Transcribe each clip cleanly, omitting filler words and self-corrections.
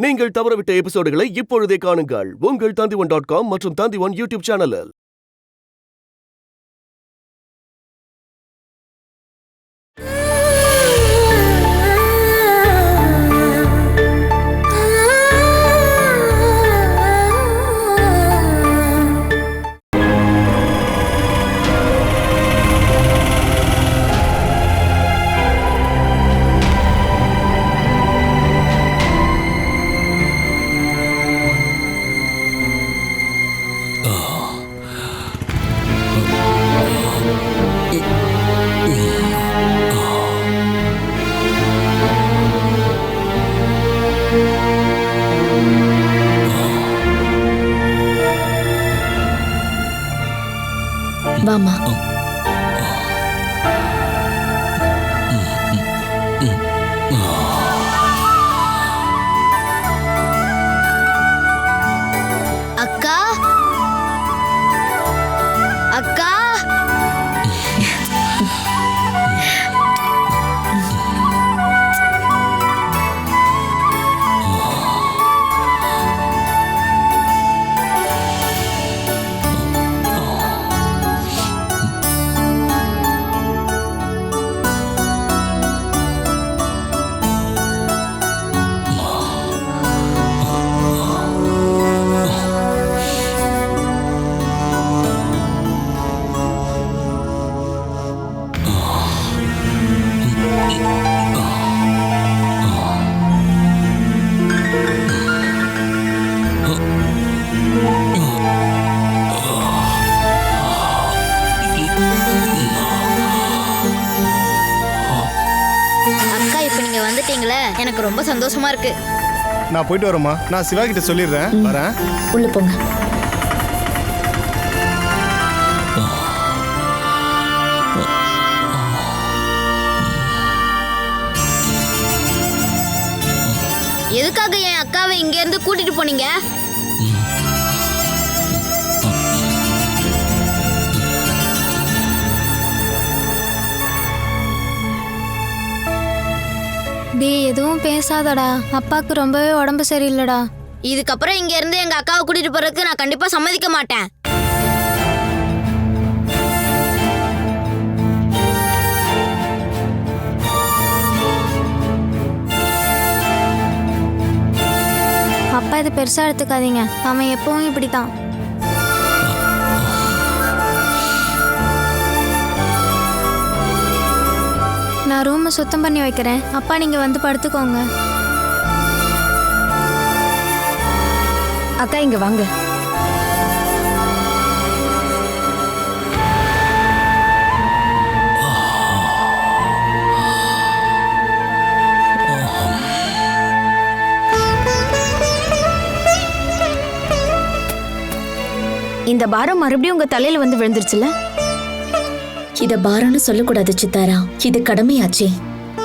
நீங்கள் தவறவிட்ட எபிசோடுகளை இப்பொழுதே காணுங்கள் உங்கள் Tandivan.com மற்றும் Tandivan யூடியூப் சேனலில். வாமா. அக்கா அக்கா எனக்கு ரொம்ப சந்தோஷமா இருக்கு. நான் போயிட்டு வரேம்மா. நான் சிவா கிட்ட சொல்லிடுறேன். வரேன். உள்ள போங்க. எதுக்காக என் அக்காவை இங்க இருந்து கூட்டிட்டு போனீங்க? டேய், எதுவும் பேசாதடா. அப்பாக்கு ரொம்பவே உடம்பு சரியில்லடா. இதுக்கப்புறம் இங்க இருந்து எங்க அக்காவை கூட்டிட்டு போறதுக்கு நான் கண்டிப்பா சம்மதிக்க மாட்டேன். அப்பா இது பெருசா எடுத்துக்காதீங்க. அவன் எப்பவும் இப்படித்தான். நான் ரூமை சுத்தம் பண்ணி வைக்கிறேன். அப்பா நீங்க வந்து படுத்துக்கோங்க. அக்கா இங்க வாங்க. இந்த பாரம் மறுபடியும் உங்க தலையில வந்து விழுந்துருச்சுல? இத பாரம்னு சொல்லக்கூடாது சித்தாரா, இது கடமையாச்சே.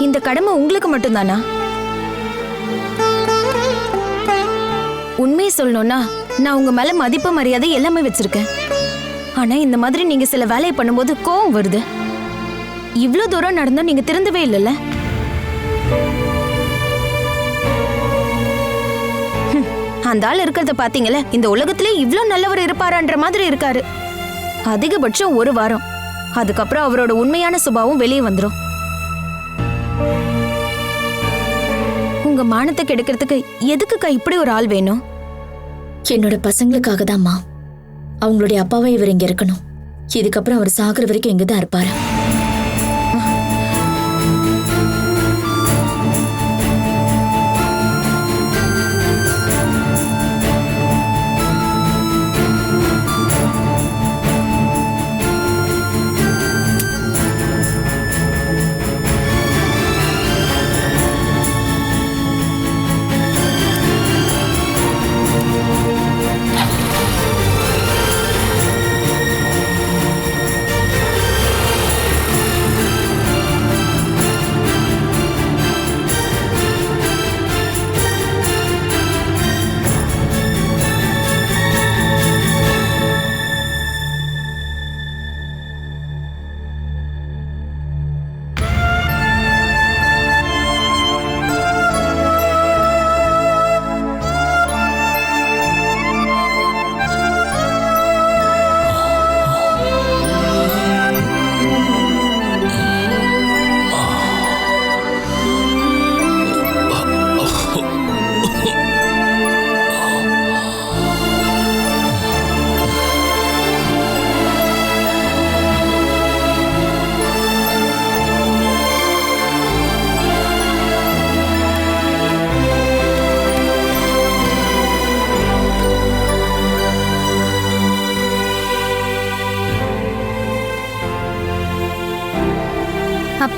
இந்த கடமை உங்களுக்கு மட்டும்தானா? உண்மையை சொல்லணும்னா நான் உங்க மேல மதிப்பு மரியாதை எல்லாமே வச்சிருக்கேன். ஆனா இந்த மாதிரி நீங்க சில வேலையை பண்ணும்போது கோவம் வருது. இவ்ளோ தூரம் நடந்தும் நீங்க திருந்தவே இல்லைல்ல? அந்த ஆள் இருக்கிறத பாத்தீங்களா? இந்த உலகத்திலே இவ்ளோ நல்லவர் இருப்பாரான்ற மாதிரி இருக்காரு. அதிகபட்சம் ஒரு வாரம், அதுக்கப்புறம் அவரோட உண்மையான சுபாவம் வெளியே வந்துடும். உங்க மானத்தை கெடுக்கிறதுக்கு எதுக்குக்கா இப்படி ஒரு ஆள் வேணும்? என்னோட பசங்களுக்காக தான்மா. அவங்களுடைய அப்பாவை இவர் இங்க இருக்கணும். இதுக்கப்புறம் அவர் சாகுற வரைக்கும் இங்கதான் இருப்பாரு.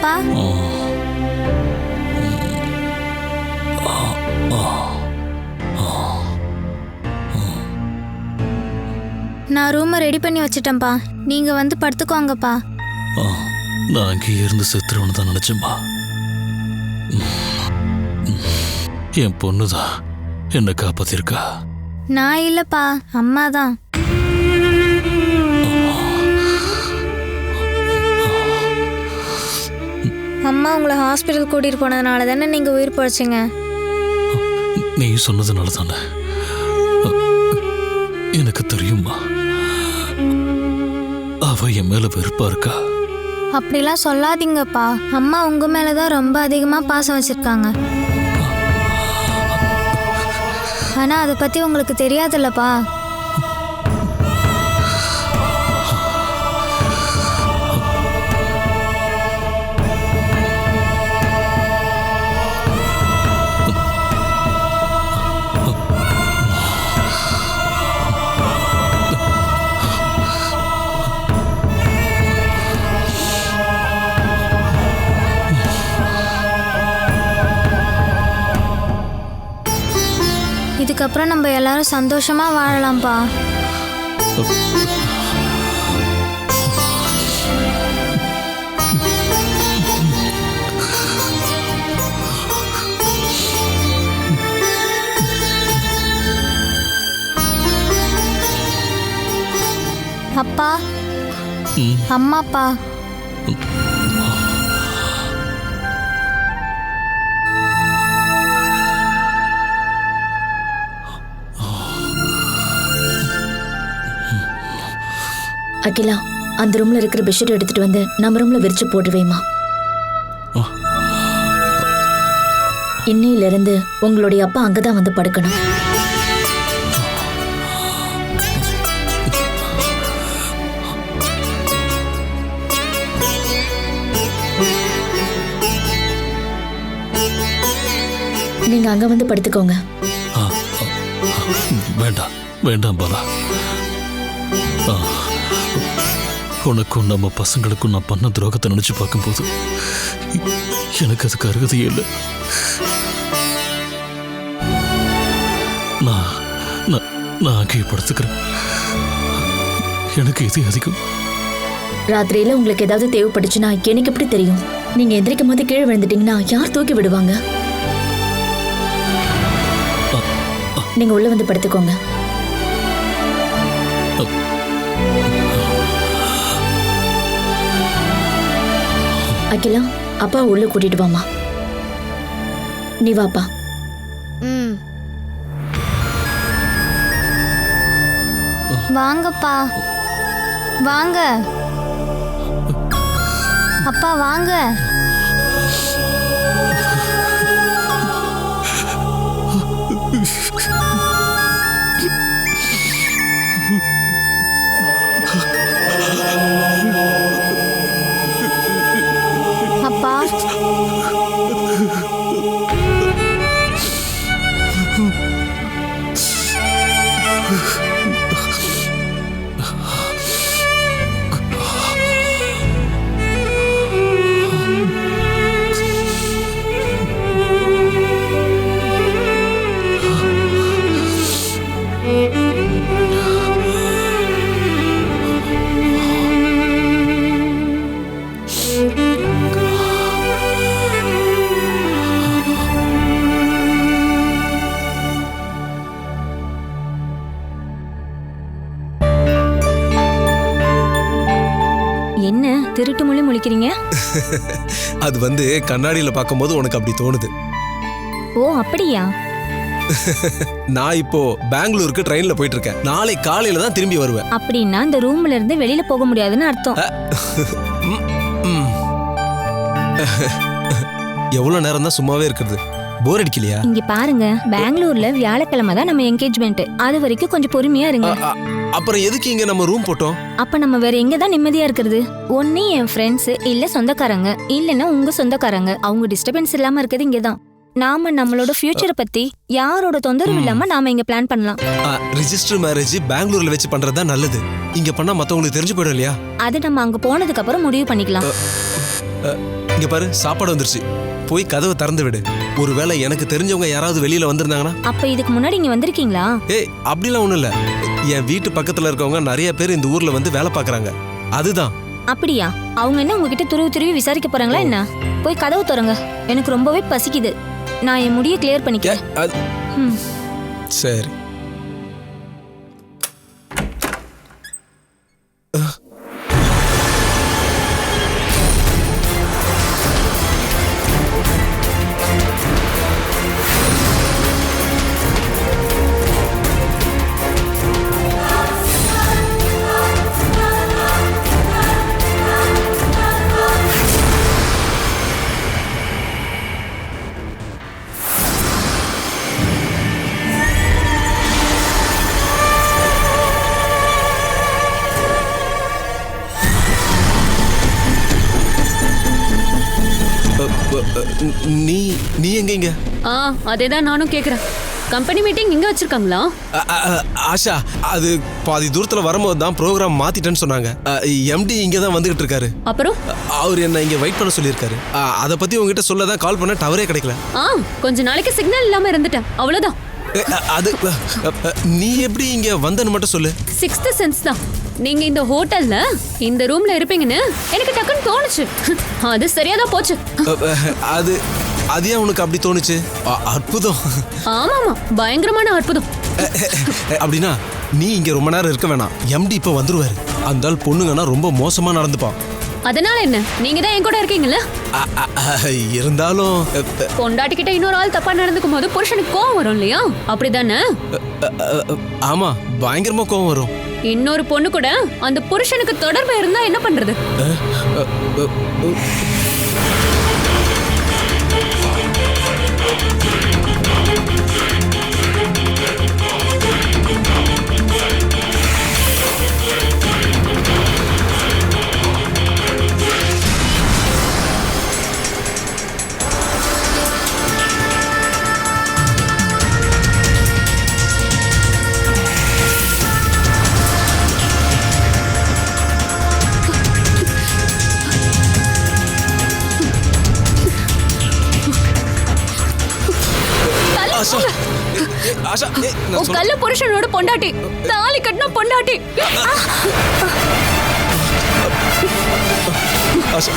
அப்பா நான் ரூமை ரெடி பண்ணி வச்சிட்டேன்ப்பா. நீங்க வந்து படுத்துக்கோங்கப்பா. நான் அங்கே இருந்து செத்துருவனு தான் நினைச்சேம்மா. என் பொண்ணுதான் என்னை காப்பாத்திருக்கா. நான் இல்லப்பா, அம்மா தான். அம்மா உங்களை ஹாஸ்பிட்டல் கூட்டிட்டு போனதுனால தானே நீங்க உயிர் பழைச்சிங்க. நீ சொன்னதுனால தானே. எனக்கு தெரியுமா, அவ என் மேல வெறுப்பா இருக்கா. அப்படிலாம் சொல்லாதீங்கப்பா. அம்மா உங்க மேலதான் ரொம்ப அதிகமா பாசம் வச்சிருக்காங்க. ஆனா அதை பத்தி உங்களுக்கு தெரியாதுல்லப்பா. இதுக்கப்புறம் நம்ம எல்லாரும் சந்தோஷமா வாழலாம்ப்பா. அப்பா, அம்மாப்பா, அகிலா, அந்த ரூம்ல இருக்கிற பெட்ஷீட் எடுத்துட்டு வந்து நம்ம ரூம்ல விரிச்சு போட்டுவேமா. இன்னையில இருந்து உங்களுடைய அப்பா அங்கதான் வந்து படுக்கணும். நீங்க அங்க வந்து படுத்துக்கோங்க. வேண்டாம் வேண்டாம் பாலா. உனக்கும் நம்ம பசங்களுக்கும் நான் பண்ண துரோகத்தை நினைச்சு பார்க்கும்போது எனக்கு அதுக்கு அருகதையே இல்லை. நான் அங்கேயே படுத்துக்கிறேன். எனக்கு இது அதிகம். ராத்திரியில உங்களுக்கு ஏதாவது தேவைப்பட்டுச்சுன்னா எனக்கு எப்படி தெரியும்? நீங்க எந்திரிக்கும் போது கீழே விழுந்துட்டீங்கன்னா யார் தூக்கி விடுவாங்க? நீங்க உள்ள வந்து படுத்துக்கோங்க. அகிலா, அப்பா உள்ள கூட்டிட்டு வாமா. நீ வாப்பா. வாங்கப்பா, வாங்க. அப்பா வாங்க. அப்பா, என்ன திருட்டு மொழி முழிக்கிறீங்க? அது வந்து கண்ணாடியில பார்க்கும்போது உனக்கு அப்படி தோணுது. ஓ அப்படியா? நான் இப்போ பெங்களூருக்கு ட்ரெயின்ல போயிட்டு இருக்கேன். நாளை காலையில தான் திரும்பி வருவேன். அப்படின்னா இந்த ரூம்ல இருந்து வெளியில போக முடியாதுன்னு அர்த்தம். எவ்வளவு நேரம் தான் சும்மாவே இருக்கிறது? போர் அடிக்கலையா? இங்க பாருங்க, பெங்களூர்ல வியாழக்கிழமை தான் நம்ம என்கேஜ்மெண்ட். அது வரைக்கும் கொஞ்சம் பொறுமையா இருங்க. அப்புறம் எதுக்கு இங்க நம்ம ரூம் போட்டோம்? அப்ப நம்ம வேற எங்க தான் நிம்மதியா இருக்கிறது? ஒண்ணு என் ஃப்ரெண்ட்ஸ், இல்ல சொந்தக்காரங்க, இல்லன்னா உங்க சொந்தக்காரங்க. அவங்க டிஸ்டர்பன்ஸ் இல்லாம இருக்கிறது இங்கதான். நாம நம்மளோட ஃபியூச்சரை பத்தி யாரோட தொந்தரவு இல்லாம நாம இங்க பிளான் பண்ணலாம். ரெஜிஸ்டர் மேரேஜ் பெங்களூர்ல வச்சு பண்றதா நல்லது. இங்க பண்ணா மத்தவங்களுக்கு தெரிஞ்சு போயிடும் இல்லையா? அது நம்ம அங்க போனதுக்கு அப்புறம் முடிவு பண்ணிக்கலாம். இங்க பாரு, சாப்பாடு வந்துருச்சு. போய் கதவை திறந்து விடு. ஒருவேளை எனக்கு தெரிஞ்சவங்க யாராவது வெளியில வந்திருந்தாங்கன்னா. அப்ப இதுக்கு முன்னாடி இங்க வந்திருக்கீங்களா? ஏய், அப்படிலாம் ஒண்ணும் இல்ல. என் வீட்டு பக்கத்துல இருக்கவங்க நிறைய பேர் இந்த ஊர்ல வந்து வேலை பாக்குறாங்க, அதுதான். அப்படியா? அவங்க என்ன உங்ககிட்ட துருவி விசாரிக்க போறாங்களா என்ன? போய் கதவு திறங்க, எனக்கு ரொம்பவே பசிக்குது. நான் என் முடியை கிளியர் பண்ணிக்கிறேன். சரி. நீ எங்க? அதேதான் நானும் கேக்குறேன். கம்பெனி மீட்டிங் இங்க வச்சிருக்காங்களா? ஆஷா, அது பாதி தூரத்துல வரும்போது தான் ப்ரோக்ராம் மாத்திட்டேன்னு சொன்னாங்க. எம்டி இங்க தான் வந்துகிட்டு இருக்காரு. அப்புறம் அவர் என்ன இங்க வெயிட் பண்ண சொல்லியிருக்காரு. அத பத்தி உங்ககிட்ட சொல்லதான் கால் பண்ண, டவரே கிடைக்கல. கொஞ்ச நாளைக்கு சிக்னல் இல்லாம இருந்துட்டேன், அவ்வளவுதான். அது நீ எப்படி இங்க வந்தன்னு மட்டும் சொல்லு. சிக்ஸ்த் சென்ஸ் தான். நீங்க இந்த ஹோட்டல்ல இந்த ரூம்ல இருப்பீங்கன்னு எனக்கு டக்குன்னு தோணுச்சு. அது சரியாதான் போச்சு. அது ஏன் உனக்கு அப்படி தோணுச்சு? அற்புதம். ஆமாமா, பயங்கரமான அற்புதம். அப்படின்னா நீ இங்க ரொம்ப நேரம் இருக்க வேணாம். எம்டி இப்ப வந்துருவாரு. அந்த ஆள் பொண்ணுங்கன்னா ரொம்ப மோசமா நடந்துப்பான். அதனால என்ன, நீங்க தான் என் கூட இருக்கீங்கல்ல. இருந்தாலும் பொண்டாட்டிக்கிட்ட இன்னொரு ஆள் தப்பா நடந்துக்கும் போது புருஷனுக்கு கோவம் வரும் இல்லையா? அப்படிதானே? ஆமா, பயங்கரமா கோவம் வரும். இன்னொரு பொண்ணு கூட அந்த புருஷனுக்கு தொடர்பு இருந்தா என்ன பண்றது? கள்ள புருஷனோட பொண்டாட்டி, தாலி கட்டின பொண்டாட்டி. ஆஷா,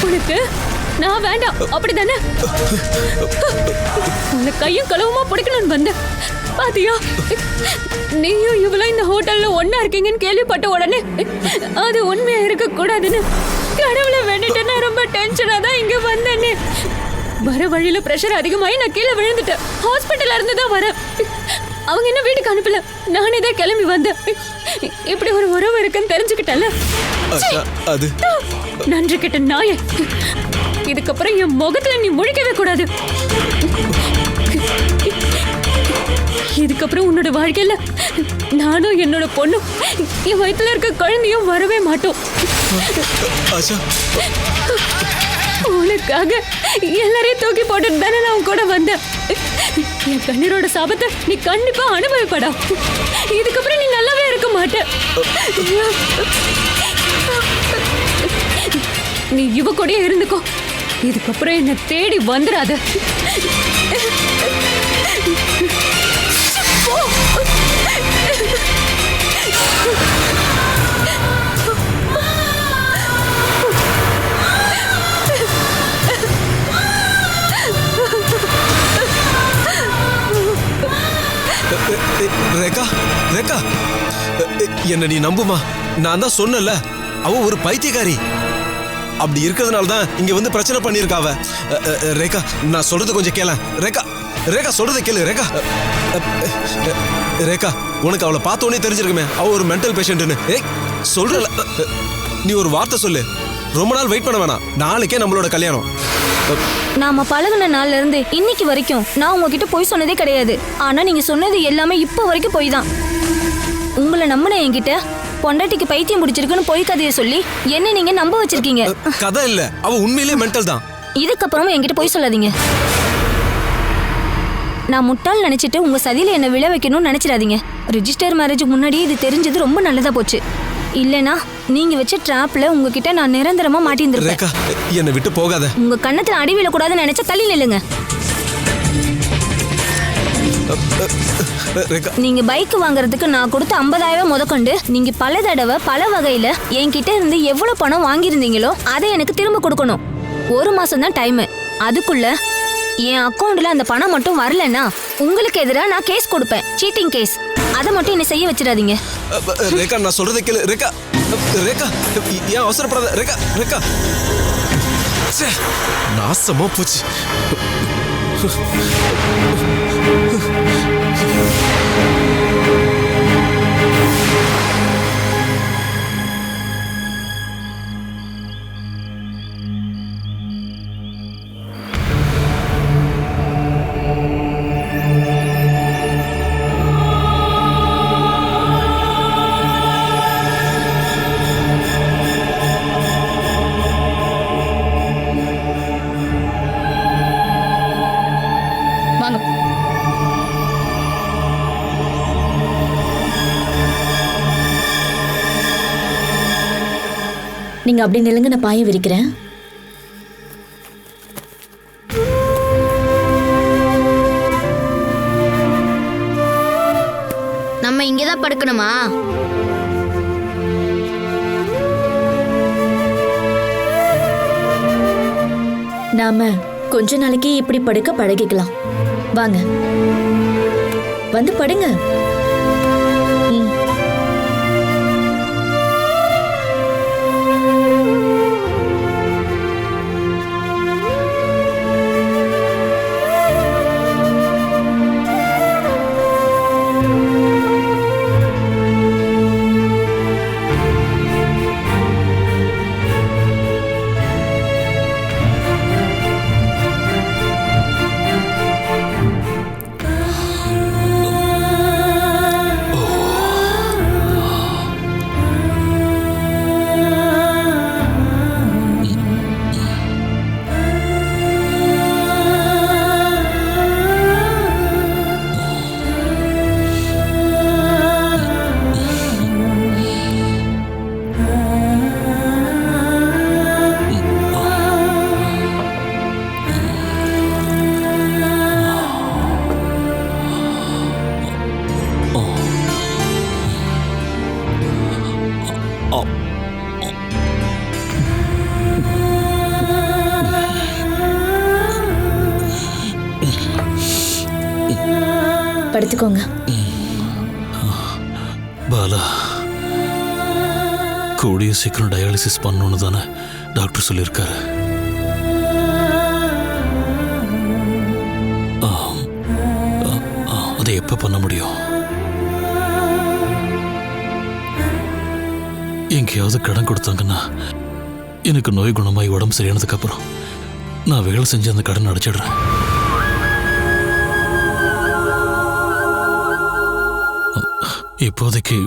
உனக்கு நான் வேண்டாம், அப்படிதானே? உன்னை கையும் களவுமா பிடிக்கணும்னு வந்தேன். பாத்தியா, நீயும் இவ்வளவு இந்த ஹோட்டல்ல ஒன்னா இருக்கீங்கன்னு கேள்விப்பட்ட உடனே அது உண்மையா இருக்க கூடாதுன்னு கடவுளை வேண்டிட்டு நான் ரொம்ப டென்ஷனா தான் இங்க வந்தேனே. வர வழியில பிரஷர் அதிகமாயி நான் கீழே விழுந்துட்டேன். ஹாஸ்பிட்டல்ல இருந்து தான் வரேன். அவங்க என்ன வீட்டுக்கு அனுப்பல, நானே தான் கிளம்பி வந்தேன். இப்படி ஒரு உறவு இருக்குன்னு தெரிஞ்சுக்கிட்டல. அது நன்றி கிட்ட நாயே. இதுக்கப்புறம் என் முகத்துல நீ முழிக்கவே கூடாது. இதுக்கப்புறம் உன்னோட வாழ்க்கையில நானும் என்னோட பொண்ணும் என் வயித்துல இருக்க குழந்தையும் வரவே மாட்டோம். உனக்காக எல்லாரையும் தூக்கி போட்டுட்டு தானே நான் கூட வந்தேன். என் கண்ணீரோட சாபத்தை நீ கண்டிப்பா அனுபவிப்படா. இதுக்கப்புறம் நீ நல்லாவே இருக்க மாட்ட. நீ இவ கூடயே இருந்துக்கோ. இதுக்கப்புறம் என்ன தேடி வந்துடாத. ரேகா, ரேகா, என்ன நீ நம்புமா? நான் தான் சொன்னல, அவ ஒரு பைத்தியக்காரி. அப்படி இருக்கிறதுனால தான் இங்க வந்து பிரச்சனை பண்ணிருக்காவ. ரேகா, நான் சொல்றது கொஞ்சம் கேள. ரேகா, ரேகா சொல்றதை கேளு. ரேகா, ரேகா, உனக்கு அவளை பார்த்தோன்னே தெரிஞ்சிருக்குமே அவ ஒரு மென்டல் பேஷண்ட்னு. சொல்றல, நீ ஒரு வார்த்தை சொல்லு. ரொம்ப நாள் வெயிட் பண்ண வேணாம், நாளைக்கே நம்மளோட கல்யாணம். நாம பழகுன நாள்ல இருந்து இன்னைக்கு வரைக்கும் நான் உங்ககிட்ட பொய் சொன்னதே கிடையாது. ஆனா நீங்க சொன்னது எல்லாமே இப்போ வரைக்கும் பொய் தான். உங்களை நம்பின என்கிட்ட பொண்டாட்டிக்கு பைத்தியம் முடிச்சிருக்குன்னு பொய் கதையை சொல்லி என்ன நீங்க நம்ப வச்சிருக்கீங்க. கதை இல்ல, அவ உண்மையிலேயே மென்டல் தான். இதுக்கப்புறமும் என்கிட்ட பொய் சொல்லாதீங்க. நான் முட்டாள் நினைச்சிட்டு உங்க சதியில என்ன விழ வைக்கணும்னு நினைச்சிடாதீங்க. ரிஜிஸ்டர் மேரேஜுக்கு முன்னாடி இது தெரிஞ்சது ரொம்ப நல்லதா போச்சு. இல்லனா நீங்க வச்ச ட்ராப்ல உங்ககிட்ட நான் நிரந்தரமா மாட்டியிருந்திருப்பேன். ரேகா, என்னை விட்டு போகாத. உங்க கண்ணத்துல அடி விழக்கூடாதுன்னு நினைச்சா தள்ளி நில்லுங்க. ரேகா, நீங்க பைக் வாங்குறதுக்கு நான் கொடுத்த 50,000 முதற்கொண்டு நீங்க பல தடவை பல வகையில என்கிட்ட இருந்து எவ்வளவு பணம் வாங்கியிருந்தீங்களோ அதை எனக்கு திரும்ப கொடுக்கணும். 1 மாசம் தான் டைம். அதுக்குள்ள என் அக்கௌண்ட்ல அந்த பணம் மட்டும் வரலன்னா உங்களுக்கு எதிராக நான் கேஸ் கொடுப்பேன். Cheating case. அதை மட்டும் என்ன செய்ய வச்சிடாதீங்க. ரேகா, நான் சொல்றதை கேளு. ரேகா, ரேகா, ஏன் அவசரப்படாத. ரேகா, ரேகா, நாசமா போச்சு. வாங்க. நீங்க அப்படி நில்லுங்க, நான் பாய விரிக்கிறேன். நம்ம இங்கதான் படுக்கணுமா? நாம கொஞ்ச நாளைக்கு இப்படி படுக்க பழகிக்கலாம். வாங்க, வந்து படுங்க. ம். படுத்துக்கோங்க. பாலா, கூடிய சீக்கிரம் டயாலிசிஸ் பண்ணணும்னு தானே டாக்டர் சொல்லியிருக்காரு. அதை எப்ப பண்ண முடியும்? எங்கேயாவது கடன் கொடுத்தாங்கன்னா எனக்கு நோய் குணமாகி உடம்பு சரியானதுக்கு அப்புறம் நான் வேலை செஞ்சு அந்த கடன் அடைச்சிடுறேன். இப்போதைக்கு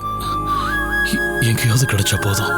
எங்கேயாவது கிடைச்சா போதும்.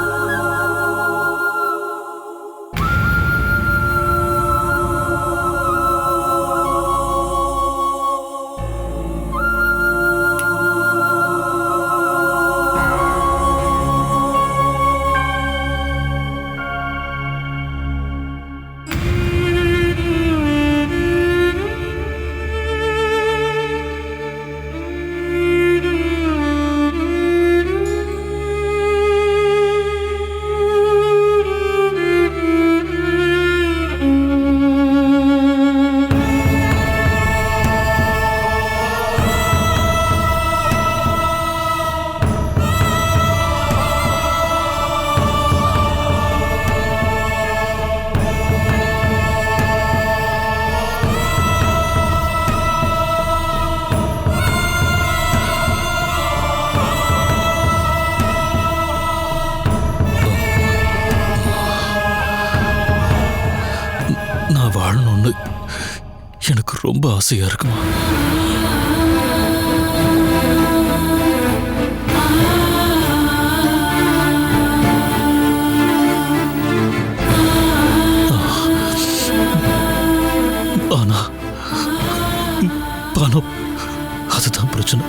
எனக்கு ரொம்ப ஆசையா இருக்குமா. ஆனா பணம் அதுதான் பிரச்சனை.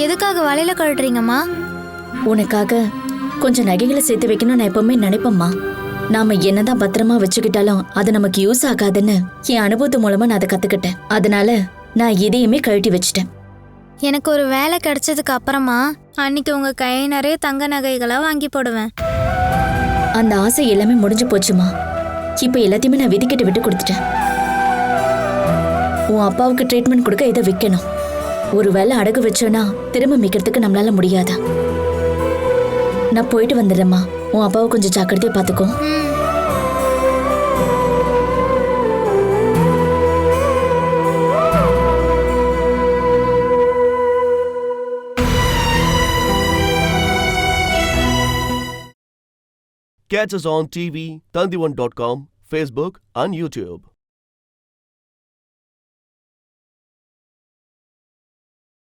எதுக்காக வலையில கழட்டுறீங்கம்மா? உனக்காக கொஞ்சம் நகைகளை சேர்த்து வைக்கணும்னு நான் எப்பவுமே நினைப்பேம்மா. நாம என்னதான் பத்திரமா வச்சுக்கிட்டாலும் அது நமக்கு யூஸ் ஆகாதுன்னு என் அனுபவத்து மூலமா நான் அதை கத்துக்கிட்டேன். அதனால நான் இதையுமே கழட்டி வச்சிட்டேன். எனக்கு ஒரு வேலை கிடைச்சதுக்கு அப்புறமா அன்னைக்கு உங்க கை நிறைய தங்க நகைகளா வாங்கி போடுவேன். அந்த ஆசை எல்லாமே முடிஞ்சு போச்சுமா. இப்ப எல்லாத்தையுமே நான் விதிக்கிட்டு விட்டு கொடுத்துட்டேன். உன் அப்பாவுக்கு ட்ரீட்மெண்ட் கொடுக்க இதை விற்கணும். ஒரு வேலை அடகு வச்சோன்னா திரும்ப மிக்கிறதுக்கு நம்மளால முடியாதா? நான் போயிட்டு வந்துடுறேம்மா. உன் அப்பாவை கொஞ்சம் ஜாக்கிரதையா பாத்துக்கோ. Catch us on TV, Tandivan.com, Facebook and YouTube.